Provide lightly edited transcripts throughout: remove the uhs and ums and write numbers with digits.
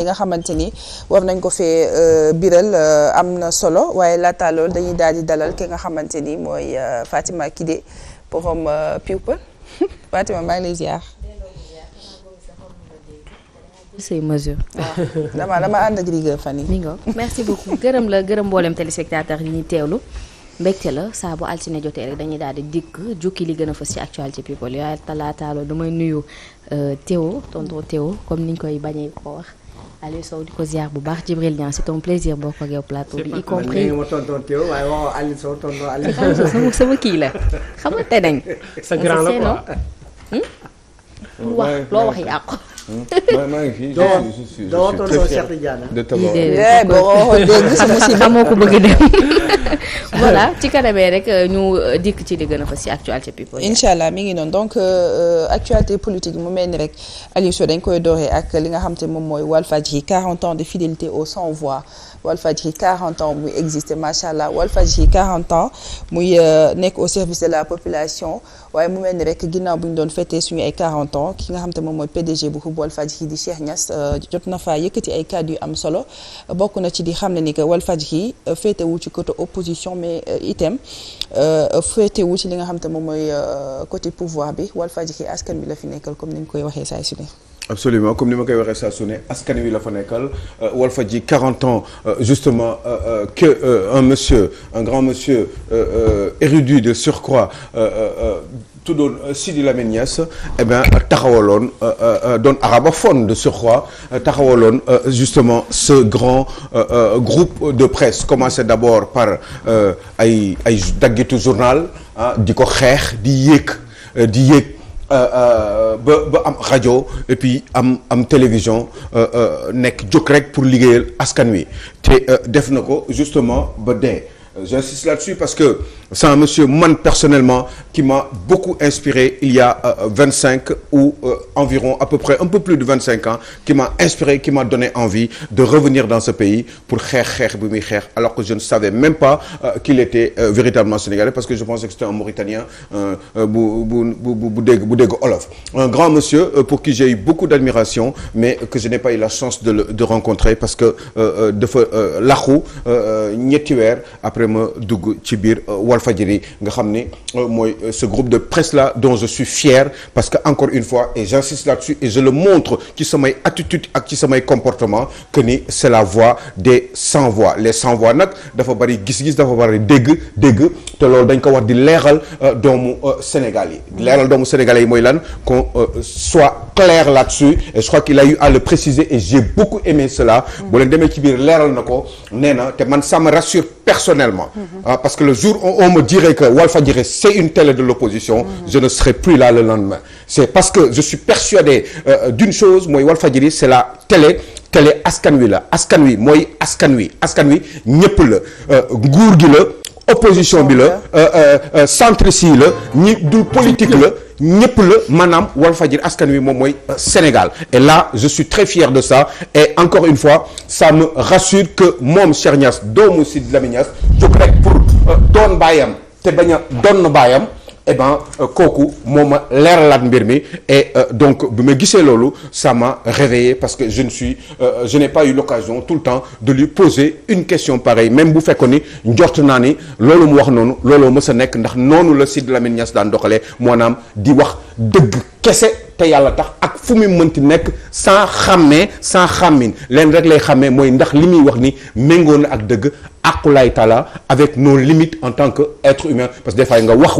yi nga xamante ni war nañ ko fee biral am na solo waaye laata loolu dañuy daal di dalal ki nga xamante ni mooy Fatima Kidé borom People Fatima maa ngi lay ziar. say mesure waaw dama ànd ak rigueur fan yi. mi nga merci beaucoup gërëm la gërëm mboolem téléspectateur yi ñuy teewlu mbégte la saa bu altine jotee rek dañuy daal di dikk jukki li gën a fës ci actualité people yaay talaataaloo damay nuyu Théo tonton Théo comme niñ koy bañee ko wax Aliou Sow di ko ziar bu baax Djibril Niang c'est un plaisir bokk ak yow plateau bi y compris ma tonton Théo waaye waaw Aliou Sow tonton Aliou sama kii la xamante nañ sa grand la quoi pour wax loo wax yàqu maa ngi fii doo tonton Cheikh Tidiane de tabax xamoo ko bëgg dem voilà ci kanamee rek ñu dikk ci li gën a fa ci actualité people incha allah mi ngi noonu donc actualité politique mu mel ni rek Aliou Sow dañ koy dooree ak li nga xam te moom mooy Walfadjri 40 ans de fidélité aux sans voix Walfadjri 40 ans muy existé macha allah Walfadjri 40 ans muy nekk au service de la population waaye mu mel ni rek ginnaaw bu ñu doon fêté suñu ay 40 ans ki nga xam te moom mooy PDG bu Walfadjri di Cheikh Niass jot na faa yëkkati ay kàddu yu am solo bokk na ci di xam ne ni que Walfadjri féetewu ci côté opposition mais itam féetewu ci li nga xam te moom mooy côté pouvoir bi Walfadjri askan bi la fi nekkal comme ni ñu koy waxee saa su ne. Absolument comme ni ma koy waxee saa su ne askan wi la fa nekkal Walfadjri 40 ans justement que un grand monsieur érudit de surcroît tuddoon Sidi Lamine Niass eh bien taxawaloon doon arabophone de surcroît taxawaloon justement ce grand groupe de presse commencé d'abord par ay daggitu journal di ko xeex di yéeg ba am rajo et puis am télévision nekk jóg rek pour liggéeyal askan wi te def na ko justement ba dee. J'insiste là-dessus parce que c'est un monsieur man personnellement qui m'a beaucoup inspiré il y a 25 ou environ à peu près un peu plus de 25 ans qui m'a inspiré qui m'a donné envie de revenir dans ce pays pour xeex bi muy xeex alors que je ne savais même pas qu'il était véritablement sénégalais parce que je pensais que c'était un Mauritanien bu dégg olof un grand monsieur pour qui j'ai eu beaucoup d'admiration mais que je n'ai pas eu la chance de rencontrer parce que dafa laqu ñetti weer après ma dugg ci biir Walfadjri nga xam ni mooy ce groupe de presse là dont je suis fier parce que encore une fois et j'insiste là-dessus et je le montre ci samay attitude ak ci samay comportement que ni c'est la voix des sans voix les sans voix nag dafa bari gis-gis dafa bari dégg te loolu dañ ko war di leeral doomu Sénégal yi leeral doomu sénégalais yi mooy lan qu'on soit clair là-dessus et je crois qu'il a eu à le préciser et j'ai beaucoup aimé cela boo leen demee ci biir leeral na ko nee na te man ça me rassure personnellement parce que le jour où on me dirait que Walfadjri c'est une télé de l'opposition je ne serai plus là le lendemain c'est parce que je suis persuadé d'une chose mooy Walfadjri c'est la télé askan wi la askan wi mooy askan wi ñëpp la nguur gi la opposition bi la centriste yi la ñi dul politique la ñëpp la maanaam Walfadjri askan wi moom mooy Sénégal et là je suis très fier de ça et encore une fois ça me rassure que moom Cheikh Niass doomu Sidi Lamine Niass jóg rek pour doon baayam te bañ a doon baayam eh ben kooku moo ma leeralaat mbir mi et donc bi ma gisee loolu ça m'a réveillé parce que je n'ai pas eu l'occasion tout le temps de lui poser une question pareille même bu fekkoon ni njort naa ni loolu mu wax noonu looloo mës a nekk ndax noonu la Sidi Lamine Niass daan doxalee maanaam di wax dëgg kese te yàlla tax ak fu mu mënti nekk sans xàmmin leen rek lay xàmmee mooy ndax li muy wax ni méngoo na ak dëgg aqulaay taala avec nos limites en tant que être humain parce que des fois nga wax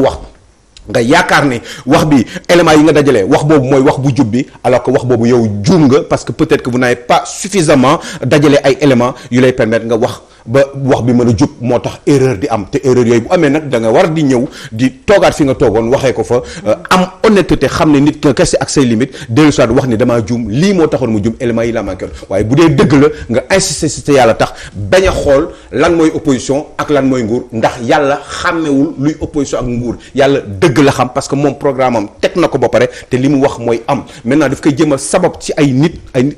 nga yaakaar ni wax bi éléments yi nga dajalee wax boobu mooy wax bu jub bi alors que wax boobu yow juum nga parce que peut-être que vous n'avez pas suffisamment dajale ay éléments yu lay permettre nga wax ba wax bi mën a jub moo tax erreur di am te erreur yooyu bu amee nag da nga war di ñëw di toogaat fi nga toogoon waxee ko fa am honnêteté xam ne nit nga kese ak say limites dellu soit wax ni damaa juum lii moo taxoon mu juum éléments yi la manqué waaye bu dee dëgg la nga insister si te yàlla tax bañ a xool lan mooy opposition ak lan mooy nguur ndax yàlla xàmmewul luy opposition ak nguur yàlla dëgg la xam parce que moom programme am teg na ko ba pare te li mu wax mooy am maintenant daf koy jëmal sabab ci ay nit ay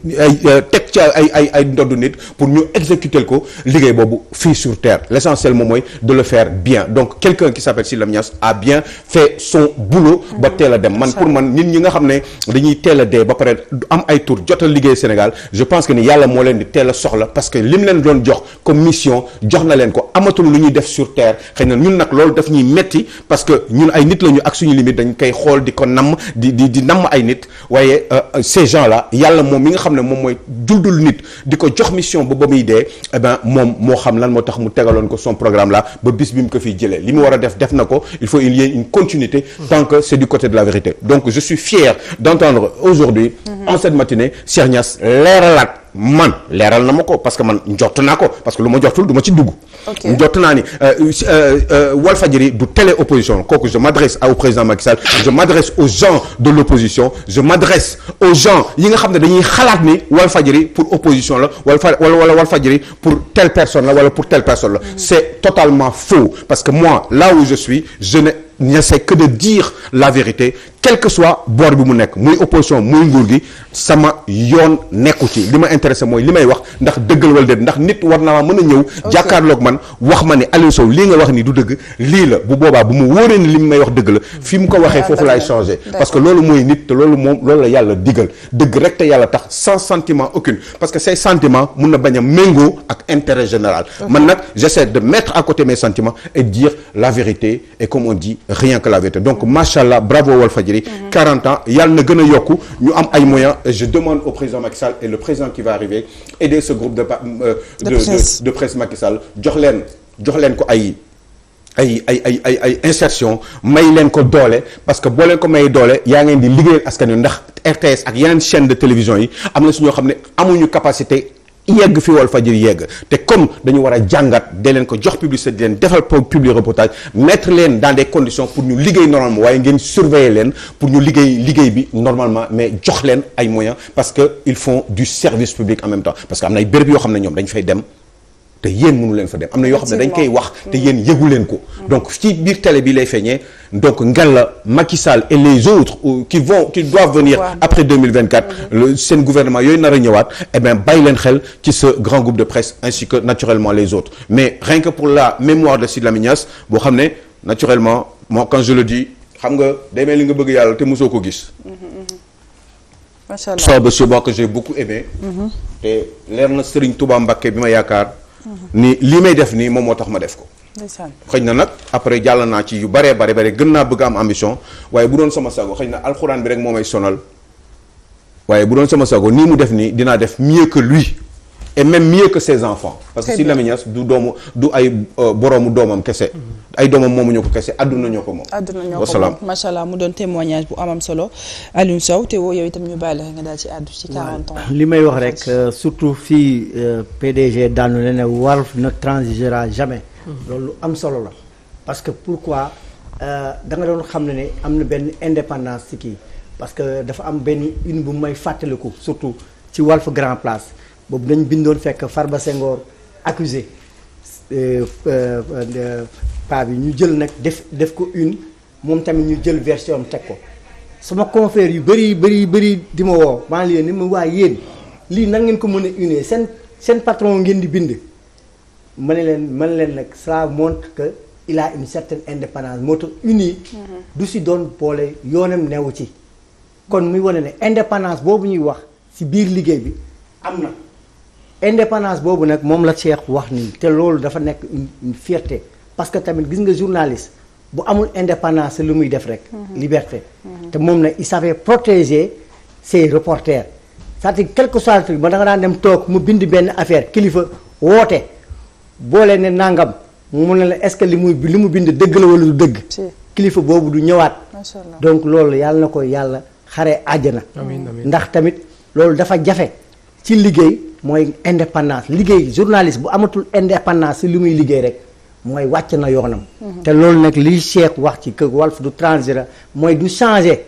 teg ci ay ndoddu nit pour ñu exécuter ko liggéey liggéey boobu fii sur terre l'essentiel moom mooy de le faire bien donc quelqu'un qui s'appelle Sidy Lamine Niasse a bien fait son boulot ba teel a dem man pour man nit ñi nga xam ne dañuy teel a dee ba pare am ay tour jotal liggéey Sénégal je pense que ni yàlla moo leen di teel a soxla parce que lim leen doon jox comme mission jox na leen ko amatul lu ñuy def sur terre xëy na ñun nag loolu daf ñuy metti parce que ñun ay nit lañu ak suñu limite dañ koy xool di ko namm di namm ay nit waaye ces gens là yàlla moom mi nga xam ne moom mooy juldul nit di ko jox mission ba muy dee eh ben moom moo xam lan moo tax mu tegaloon ko son programme là ba bis bi mu ko fiy jëlee li mu war a def na ko il faut il y ait une continuité tant que c'est du côté de la vérité donc je suis fier d'entendre aujourd'hui en cette matinée Cheikh Niass leeralaat man leeral na ma ko parce que man njort naa ko parce que lu ma njortul du ma ci dugg njort naa ni Walfadjri du télé opposition kooku je m'adresse au président Macky Sall je m'adresse aux gens de l'opposition je m'adresse aux gens yi nga xam ne dañuy xalaat ni Walfadjri pour opposition la wala Walfadjri pour telle personne la wala pour telle personne la c'est totalement faux parce que moi là où je suis je n'essaie que de dire la vérité quel que soit boor bi mu nekk muy opposition muy nguur gi sama yoon nekku ci li ma intéressé mooy li may wax ndax dëggal wala déet ndax nit war na mën a ñëw jàkkaarloog man wax ma ne Aliou Sow lii nga wax ni du dëgg lii la bu boobaa bu mu wóoree ni li may wax dëgg la fi mu ko waxee foofu laay changer parce que loolu mooy nit te loolu moom loolu la yàlla digal dëgg rek te yàlla tax sans sentiment aucun parce que ces sentiments mun na bañ a méngoo ak intérêt général man nag j'essaie de mettre à côté mes sentiments et dire la vérité et comme on dit rien que la vérité donc machallah bravo Walfadjri 40 ans yàlla na gën a yokku ñu am ay moyens et je demande au président Macky Sall et le président qui va arriver aider ce groupe de presse Macky Sall jox leen ko ay insertion may leen ko doole parce que boo leen ko may doole yaa ngeen di liggéeyal askan wi ndax RTS ak yeneen chaîne de télévision yi am na su ñoo xam ne amuñu capacité yegg fi Walfadjri yegg te comme dañu war a jàngat de leen ko jox publicité di leen defal public reportage mettre leen dans des conditions pour ñu liggéey normalement waaye ngeen surveiller leen pour ñu liggéey bi normalement mais jox leen ay moyens parce que ils font du service public en même temps parce que am na ay béréb yoo xam ne ñoom dañ fay dem te yéen mënu leen fa dem am na yoo xam ne dañ koy wax te yéen yëgu leen ko donc ci biir télé bi lay feeñee donc ngalla Macky Sall et les autres qui doivent venir après 2024 seen gouvernement yooyu nar a ñëwaat eh bien bàyyi leen xel ci ce grand groupe de presse ainsi que naturellement les autres mais rien que pour la mémoire de Sidy Lamine Niasse boo xam ne naturellement moi quand je le dis xam nga day mel li nga bëgg yàlla te mosoo ko gis machallah ça monsieur Ba que j'ai beaucoup aimé te leer na Serigne Touba Mbacké bi ma yaakaar ni lii may def nii moom moo tax ma def ko xëy na nag après jàll naa ci yu bare gën naa bëgg am ambition waaye bu doon sama sago xëy na alxuraan bi rek moo may sonal waaye bu doon sama sago nii mu def nii dinaa def mieux que lui et même mieux que ses enfants parce que Sidy Lamine Niasse du ay boroomu doomam kese ay doomam moomu ñoo ko kese adduna ñoo ko moom wasalaam macha allah mu doon témoignage bu amam solo Aliou Sow te yow itam ñu bàyyi la nga daal ci àddu ci 40 ans li may wax rek surtout fii PDG daanu ne Walf ne transigera jamais loolu am solo la parce que pourquoi da nga doon xam ne am na benn indépendance ci kii parce que dafa am benn une bu may fàttaliku surtout ci Walf Grand Place boobu dañ bindoon fekk Farba Senghor accusé pa bi ñu jël nag def ko une moom tamit ñu jël version am teg ko sama confrère yu bëri di ma woo maa ngi leen ni ma waa yéen lii nan ngeen ko mën a une seen patron ngeen di bind ma ne leen nag ça montre que il a une certaine indépendance moo tax uni du si doon boole yoonam newu ci kon muy wane ne indépendance boobu ñuy wax si biir liggéey bi am na indépendance boobu nag moom la Cheikh wax nii te loolu dafa nekk une fierté parce que tamit gis nga journaliste bu amul indépendance lu muy def rek liberté te moom nag il savait protéger ses reporters c'est-à-dire quelque soit le truc ba da nga daan dem toog mu bind benn affaire kilifa woote boole ne nangam mu ne la est-ce que li mu bind dëgg la wala du dëgg kilifa boobu du ñëwaat donc loolu yàlla na ko yàlla xare àjjana ndax tamit loolu dafa jafe ci liggéey mooy indépendance liggéey journaliste bu amatul indépendance si li muy liggéey rek mooy wàcc na yoonam te loolu nag liy Cheikh wax ci kër Walf du transiger mooy du changer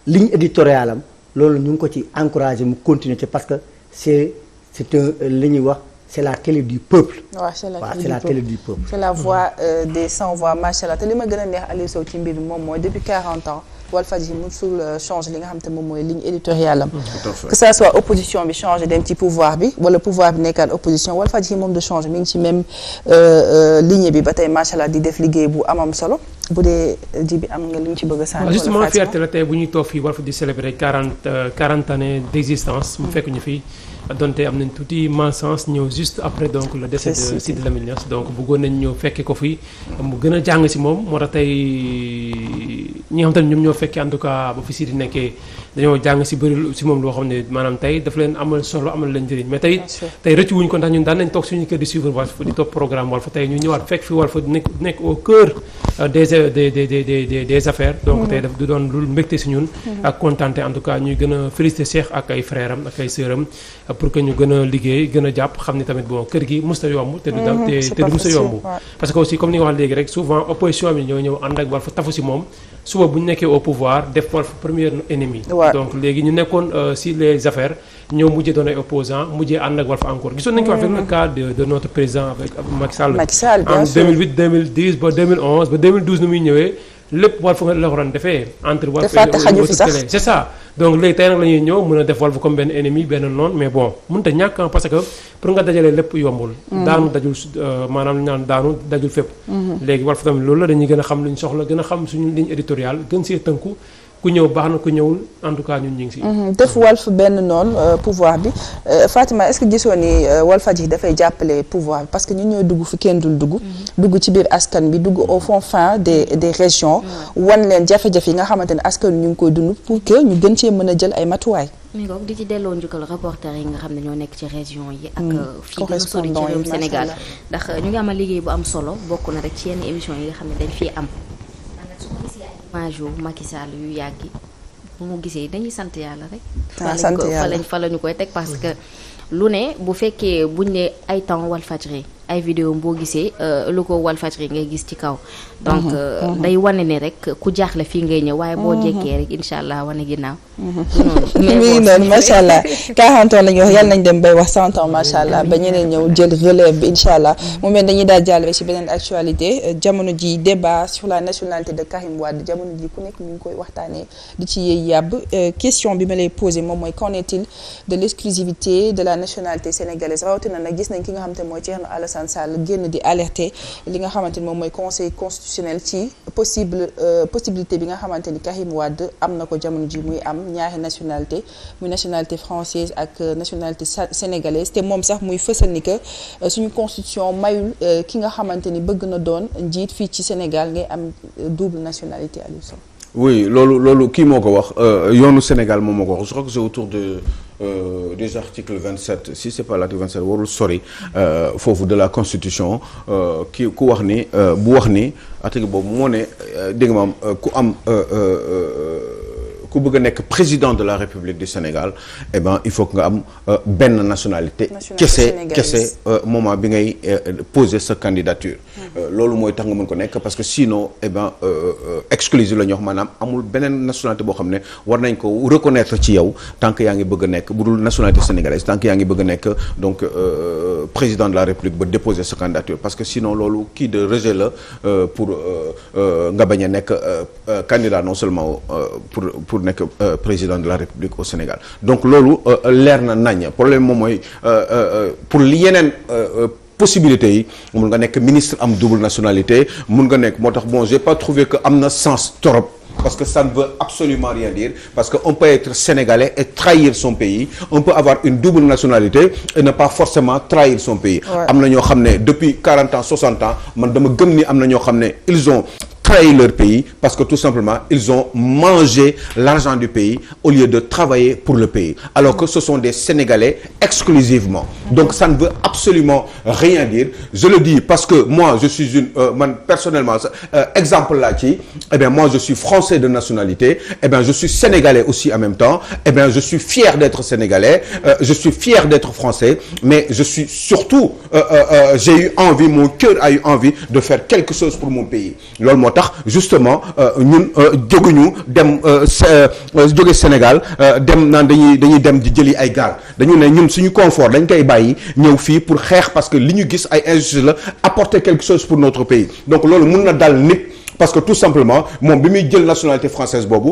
ligne éditoriale am loolu ñu ngi ko ci encourager mu continuer parce que c'est un li ñuy wax c'est la télé du peuple. waaw c'est la télé du peuple. c'est la voix des sans voix macha allah te li ma gën a neex Aliou Sow ci mbir mi moom mooy depuis 40 ans Walfadjri musul change li nga xam te moom mooy ligne éditoriale am. que ça soit opposition bi changé dem ci pouvoir bi wala pouvoir bi nekkaat opposition Walfadjri moom de change mi ngi ci même ligne bi ba tey macha allah di def liggéey bu amam solo bu dee ji bi am nga li ñu ci bëgg a sànni. justement fierté la tey bu ñuy toog fii Walf di célébrer 40 années d'existence. mu fekk ñu fi. donte am nañ tuuti malchance ñëw juste après donc le décès de Sidy Lamine Niass donc bëggoon nañ ñëw fekke ko fi mu gën a jàng si moom moo tax tey ñi nga xam te ne ñoom ñoo fekkee en tout cas ba fi Sidy nekkee dañoo jàng si bëri si moom loo xam ne maanaam tey daf leen amal solo amal leen njëriñ mais tey rëccu wuñ ko ndax ñun daan nañ toog suñu kër di suivre Walf di topp programme Walf tey ñu ñëwaat fekk fi Walf nekk au cœur des affaires donc tey daf du doon lu mbégte si ñun ak kontaante en tout cas ñuy gën a féliciter Cheikh ak ay frères am ak ay sœurs am pour que ñu gën a liggéey gën a jàpp xam ni tamit bon kër gi musta yomb te du musta yomb parce que aussi comme ni nga wax léegi rek souvent opposition bi ñoo ñëw ànd ak Walf tafu si moom suba bu ñu nekkee au pouvoir def Walf premier ennemi donc léegi ñu nekkoon si les affaires ñoo mujjee doon ay opposants mujjee ànd ak Walf encore gisoon nañu ko avec le cas de notre président avec Macky Sall en 2008 2010 ba 2011 ba 2012 nu muy ñëwee lépp Walf nga la ko doon defee entre Walf et c'est ça donc léegi tey nag la ñuy ñëw mën a def Walf comme benn ennemi benn noonu mais bon mënut a ñàkk parce que pour nga dajalee lépp yombul daanu dajul maanaam ñu naan daanu dajul fépp léegi Walf tamit loolu la dañuy gën a xam lu ñu soxla gën a xam suñu ligne éditoriale gën see tënku ku ñëw baax na ku ñëwul en tout cas ñun ñu ngi si. def Walf benn noonu pouvoir bi Fatima est-ce que gisoo ni Walfadjri dafay jàppale pouvoir bi parce que ñun ñooy dugg fi kenn dul dugg. dugg ci biir askan bi dugg au fond fin des régions. wan leen jafe-jafe yi nga xamante ne askan ñu ngi koy dund pour que ñu gën cee mën a jël ay matuwaay. mi ngoog di ci delloo njukkal reporter yi nga xam ne ñoo nekk ci région yi. ak fii gën a sori ci réewum Sénégal ndax ñu ngi amal liggéey bu am solo bokk na rek ci yenn émission yi nga xam ne dañ fii am. image yu Macky Sall yu yàgg bu mu gisee dañuy sant yàlla rek. sant yàlla fa lañ koy teg parce que lu ne bu fekkee buñ ne ay temps Walfadjri ay vidéo boo gisee lu ko Walfadjri ngay gis ci kaw. donc day wane ne rek ku jaaxle fii ngay ñëw waaye boo jekkee rek incha allah wane ginnaaw. mais noonu macha allah 40 ans la ñu wax yàlla nañ dem bay wax 100 ans macha allah ba ñeneen ñëw jël relève bi incha allah mu mel dañuy daal jàll rek ci beneen actualité jamono ji débat sur la nationalité de Karim Wade jamono ji ku nekk ñu ngi koy waxtaanee di ci yëy yàbb question bi ma lay posé moom mooy qu'en est-il de l'exclusivité de la nationalité sénégalaise rawatina nag gis nañ ki nga xamante ne mooy Thierno Alassane Sall génn di alerter li nga xamante ni moom mooy conseil constitutionnel ci possibilité bi nga xamante ni Karim Wade am na ko jamono ji muy am ñaari nationalité muy nationalité française ak nationalité sénégalaise te moom sax muy fësal ni que suñu constitution mayul ki nga xamante ni bëgg na doon njiit fii ci Sénégal ngay am double nationalité Aliou Sow. oui loolu kii moo ko wax yoonu Sénégal moom moo ko wax je crois que c'est autour de des articles 27 si c'est pas l'article 27 warul sori foofu de la constitution ki ku wax ni bu wax ni article boobu moo ne dégg nga maam ku am ku bëgg a nekk président de la République du Sénégal eh ben il faut que nga am benn nationalité kese moment bi ngay poser sa candidature loolu mooy tax nga mën ko nekk parce que sinon eh ben exclusive la ñu wax maanaam amul beneen nationalité boo xam ne war nañ ko reconnaître ci yow tant que yaa ngi bëgg a nekk bu dul nationalité sénégalaise tant que yaa ngi bëgg a nekk donc président de la République ba déposer sa candidature parce que sinon loolu kii de rejet la pour nga bañ a nekk candidat non seulement pour nekk président de la République au Sénégal donc loolu leer na nañ problème moom mooy pour li yeneen possibilités yi mun nga nekk ministre am double nationalité mun nga nekk moo tax bon j'ai pas trouvé que am na sens trop parce que ça ne veut absolument rien dire parce que on peut être sénégalais et trahir son pays on peut avoir une double nationalité et ne pas forcément trahir son pays am na ñoo xam ne depuis 40 ans 60 ans man dama gëm ni am na ñoo xam ne ils ont trahi leur pays parce que tout simplement ils ont mangé l'argent du pays au lieu de travailler pour le pays alors que ce sont des Sénégalais exclusivement donc ça ne veut absolument rien dire je le dis parce que moi je suis man personnellement exemple là ci eh bien moi je suis français de nationalité eh bien je suis sénégalais aussi en même temps eh bien je suis fier d'être sénégalais je suis fier d'être français mais je suis surtout j'ai eu envie mon cœur a eu envie de faire quelque chose pour mon pays loolu moo tax tax justement ñun jóguñu dem jóge Sénégal dem naan dañuy dem di jëli ay gaal dañu ne ñun suñu confort dañ koy bàyyi ñëw fii pour xeex parce que li ñu gis ay injustice la apporter quelque chose pour notre pays donc loolu mun na dal nit parce que tout simplement moom bi muy jël nationalité française boobu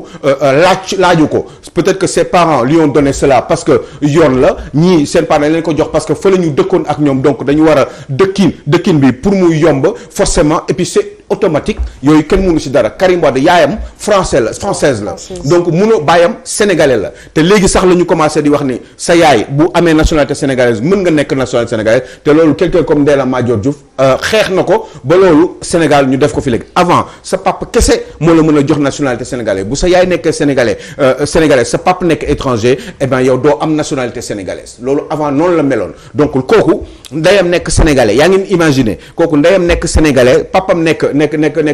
laaju ko peut-être que ses parents lui ont donné cela parce que yoon la ñii seen parents leen ko jox parce que fa la ñu dëkkoon ak ñoom donc dañu war a dëkkin bi pour mu yomb forcément et puis c'est automatique yooyu kenn mënu ci dara Karim Wade yaayam française la donc mënoo baayam sénégalais la te léegi sax la ñu commencé di wax ni sa yaay bu amee nationalité sénégalaise mën nga nekk nationalité sénégalaise te loolu quelqu'un comme Ndella Madior Diouf xeex na ko ba loolu Sénégal ñu def ko fi léegi avant sa papa kese moo la mën a jox nationalité sénégalaise bu sa yaay nekkee sénégalais sa papa nekk étranger eh bien yow doo am nationalité sénégalaise loolu avant noonu la meloon donc kooku ndeyam nekk sénégalais yaa ngi imaginer kooku ndeyam nekk sénégalais papam nekk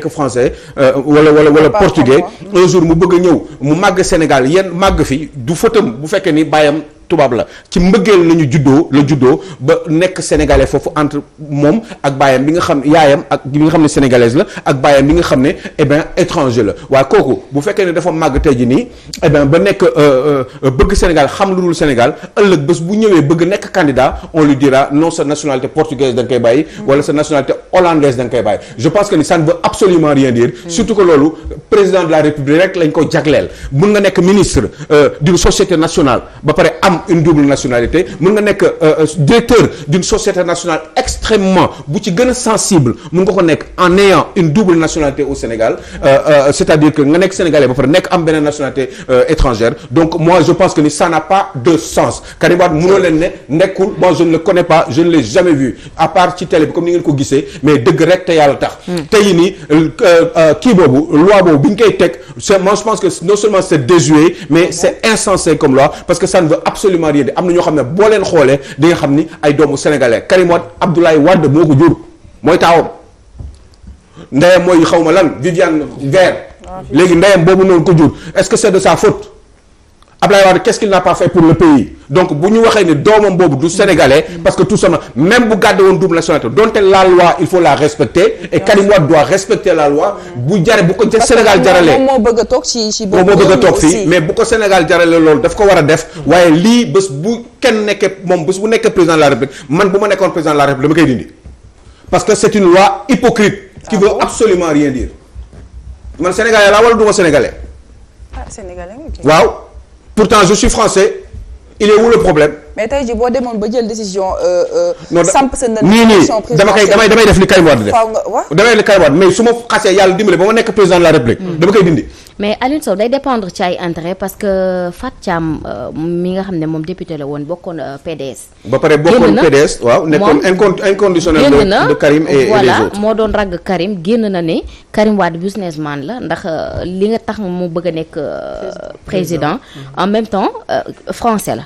français wala portugais un jour mu bëgg a ñëw mu màgg Sénégal màgg fi du fëtam bu fekkee ni baayam tubaab la ci mbëggeel la juddoo ba nekk sénégalais foofu entre moom ak baayam bi nga xam yaayam ak bi nga xam ne sénégalaise la ak baayam bi nga xam ne eh bien étranger la waaye kooku bu fekkee ne dafa màgg tey ji nii eh bien ba nekk bëgg Sénégal xam lu dul Sénégal ëllëg bés bu ñëwee bëgg nekk candidat on lui dira non sa nationalité portugaise da nga koy bàyyi wala sa nationalité hollandaise da nga koy bàyyi je pense que ni ça ne veut absolument rien dire surtout que loolu président de la République rek lañ ko jagleel mun nga nekk ministre d'une société nationale ba pare am une double nationalité mën nga nekk directeur d'une société nationale extrêmement bu ci gën a sensible mën nga ko nekk en ayant une double nationalité au Sénégal c'est-à-dire que nga nekk sénégalais ba pare nekk am beneen nationalité étrangère donc moi je pense que ni ça n'a pas de sens Karim Wade mënoo leen ne nekkul moi je ne le connais pas je ne l'ai jamais vu à part ci télé bi comme ni ngeen ko gisee mais dëgg rek te yàlla tax tey nii kii boobu loi boobu bi ñu koy teg moi je pense que non seulement c'est désuet mais c'est insensé comme loi parce que ça ne veut absolument rien dire am na ñoo xam ne boo leen xoolee di nga xam ni ay doomu sénégalais Karim Wade Abdoulaye Wade moo ko jur mooy taawam ndeyam mooy xaw ma lan Viviane Vert léegi ndeyam boobu noonu ko jur est-ce que c'est de sa faute Abdoulaye Wade qu'est-ce qu'il n'a pas fait pour le pays donc bu ñu waxee ne doomam boobu du sénégalais parce que tout simplement même bu gàdde woon double nationalité donte la loi il faut la respecter et Karim Wade doit respecter la loi bu jare bu ko Sénégal jaralee moom moo bëgg a toog moom moo bëgg a toog fii mais bu ko Sénégal jaralee loolu daf ko war a def waaye lii bés bu kenn nekkee moom bés bu nekkee président de la République man bu ma nekkoon président de la République dama koy dindi parce que c'est une loi hypocrite qui veut absolument rien dire man sénégalais laa wala du ma sénégalais sénégalais waaw pourtant je suis français il est où le problème. mais tey jii boo demoon ba jël décision. samp sa damay def li Karim Wade def. damay def li Karim Wade mais su ma xasee yàlla dimbale ba ma nekk président de la République. dama koy dindi. mais Alioune Sow day dépendre ci ay intérêt parce que Fat Thiam mi nga xam ne moom député la woon bokkoon PDS. ba pare bokkoon PDS waaw nekkoon inconditionnel de Karim et les autres. moo doon ragg Karim génn na ne Karim Wade businessman la ndax li nga tax mu bëgg a nekk président en même temps français la.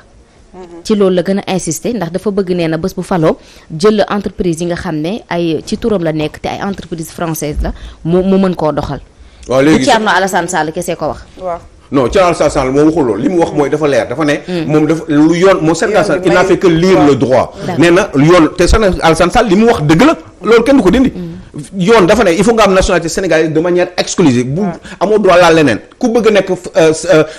ci loolu la gën a insister ndax dafa bëgg nee na bés bu faloo jël entreprise yi nga xam ne ay ci turam la nekk te ay entreprise française la mu mën koo doxal. waaw léegi Thierno Alassane Sall kese ko wax. waaw non Thierno Alassane Sall moo waxul loolu li mu wax mooy dafa leer dafa ne. moom dafa lu yoon moom Thierno Alassane il n'a fait que lire le droit. nee na yoon te Thierno Alassane Sall li mu wax dëgg la loolu kenn du ko dindi. yoon dafa ne il faut nga am nationalité sénégalaise de manière exclusive bu amoo droit laal leneen ku bëgg a nekk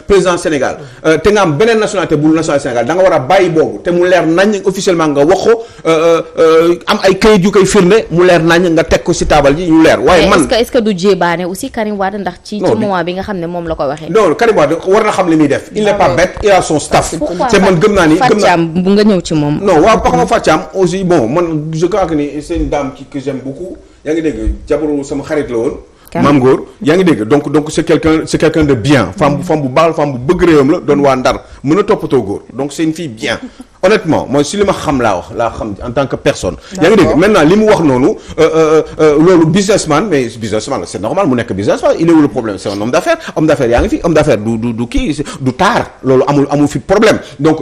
président Sénégal te nga am beneen nationalité bu nationalité Sénégal da nga war a bàyyi boobu te mu leer nañ officiellement nga wax ko am ay kayit yu koy firnde mu leer nañ nga teg ko ci taabal ji ñu leer. waaye man est-ce que du jébaane aussi Karim Wade ndax ci moment bi nga xam ne moom la ko waxee. non Karim Wade war na xam li muy def. il n'est pas bête il a son staff. te man gëm naa ni Fat Thiam bu nga ñëw ci moom. non waaw par Fat Thiam aussi bon man je crois que ni c'est une dame que j'aime beaucoup. yaa ngi dégg jabaru sama xarit la woon. maam Ngor yaa ngi dégg donc c'est quelqu'un de bien. femme bu baax femme bu bëgg réewam la doon waa Ndar mën a toppatoo góor donc c'est une fille bien. honnêtement mooy si li ma xam laa xam en tant que personne. yaa ngi dégg maintenant li mu wax noonu loolu businessman mais businessman c'est normal mu nekk businessman il est où le problème c'est un homme d'affaires yaa ngi fi homme d'affaires du kii du taar loolu amul fi problème donc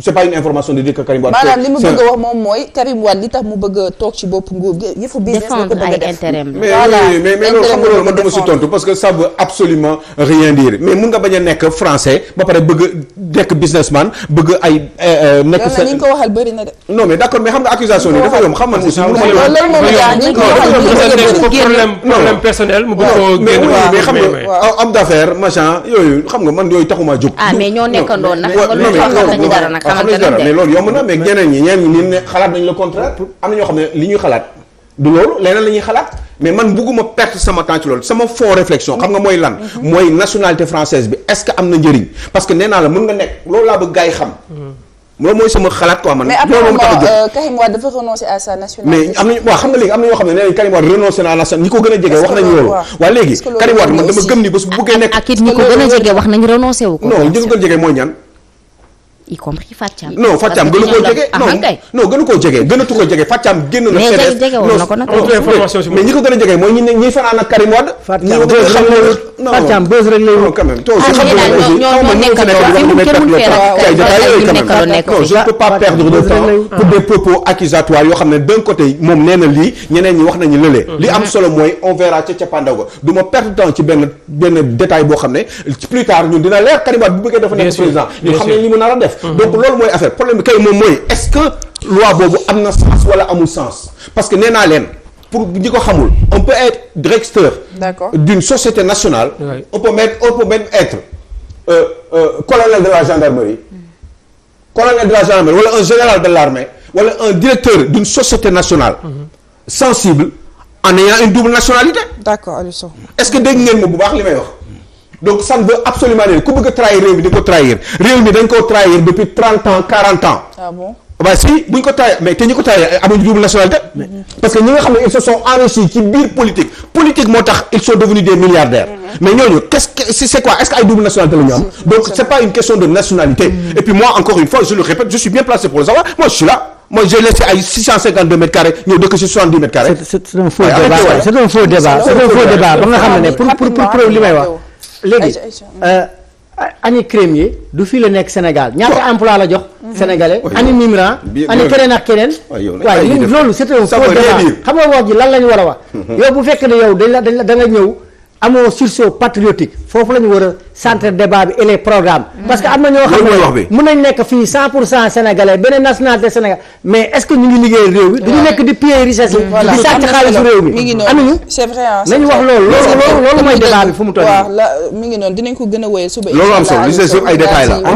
c'est pas une information de dire que Karim Wade. maanaam li mu bëgg a wax moom mooy Karim Wade li tax mu bëgg a toog ci bopp nguur gi yëfu business la ko bëgg a def. mais loolu xam nga loolu man dama si tontu parce que ça veut absolument rien dire mais mun nga bañ a nekk français ba pare bëgg nekk businessman bëgg ay nekk sa ñu ko waxal bëri na de. non mais d'accord mais xam nga accusation ni dafa yomb xam man aussi mënu ma problème personnel mu bëgg koo génn mais xam nga homme d'affaires machin yooyu xam nga man yooyu taxumaa jóg mais ñoo nekkandoon nag mais loolu yomb na mais ñeneen ñi ne xalaat nañ le contraire am na ñoo xam ne li ñuy xalaat du loolu leneen la ñuy xalaat mais man bugguma perdre sama temps ci loolu sama fond réflexion xam nga mooy lan mooy nationalité française bi est-ce que am na njëriñ parce que nee naa la mën nga nekk loolu laa bëgg gars yi xam loolu mooy sama xalaat quoi man. mais apparemment Karim Wade dafa renoncer à sa nationalité. mais am nañu waaw xam nga léegi am na ñoo xam ne nee nañu Karim Wade renoncé na à la nationalité ñi ko gën a jege wax nañu loolu. waaw léegi Karim Wade man dama gëm ni bés bu bëggee nekk. ak it ñi ko gën a jege wax nañu renoncé wu ko. non ñi ko gën a jege mooy ñan. y compris Fathiam. non Fathiam gënu koo jege non gënu koo jege gënatu koo jege Fathiam génn na. mais jege woon na ko nag. mais ñi ko gën a jege mooy ñi fanaan ak Karim Wade. Fathiam bës rek lay wut quand même toi aussi xam non je ne peux pas perdre de temps pour des propos accusatoires yoo xam ne d'un côté moom nee na lii ñeneen ñi wax nañu lële li am solo mooy on verra ca cappaandaw ga du ma perdre temps ci benn détail boo xam ne plus tard ñun dina leer Karim Wade bu bëggee dafa nekk président ñu xam ne li mu nar a def donc loolu mooy affaire problème bi kay moom mooy est-ce que loi boobu am na sens wala amul sens parce que nee naa leen pour ñi ko xamul on peut être directeur d'une société nationale on peut même être colonel de la gendarmerie wala un général de l'armée wala un directeur d'une société nationale sensible en ayant une double nationalité d'accord Aliou Sow est-ce que dégg ngeen ma bu baax li may wax donc ça ne veut absolument rien ku bëgg a trahir réew mi di ko trahir réew mi dañ koo trahir depuis 30 ans 40 ans. Ah bon? waaw si bu ñu ko trahir mais te ñi ko trahir amuñu double nationalité. parce que ñi nga xam ne ils se sont enrichis ci biir politique moo tax ils sont devenus des milliardaires. mais ñooñu c'est quoi est-ce que ay double nationalité la ñu am. donc c'est pas une question de nationalité. et puis moi encore une fois je le répète je suis bien placé pour le savoir moi je suis là. moi j'ai laissé ay 652 mètres carrés ñëw dëkk ci 70 mètres carrés. c'est un faux débat ba nga xam ne pour li may wax. léegi ani crémier du fii la nekk Sénégal ñaata emploi la jox sénégalais ani Mimran ani keneen ak keneen waaye loolu c'est un faux débat xam nga wax ji lan la ñu war a wax yow bu fekkee ne yow da nga ñëw amoo sursaut patriotique foofu la ñu war a centre débat bi et les programmes parce que am na ñoo xam ne mën nañ nekk fii 100% sénégalais beneen nationalité sénégal mais est-ce que ñu ngi liggéey réew mi duñu nekk di piller richesse yi di sàcc xaalisu réew mi amuñu c'est vrai nañu wax loolu mooy débat bi fu mu toll waaw la mi ngi noonu dinañ ko gën a wéyal suba loolu am solo li c'est ay détails la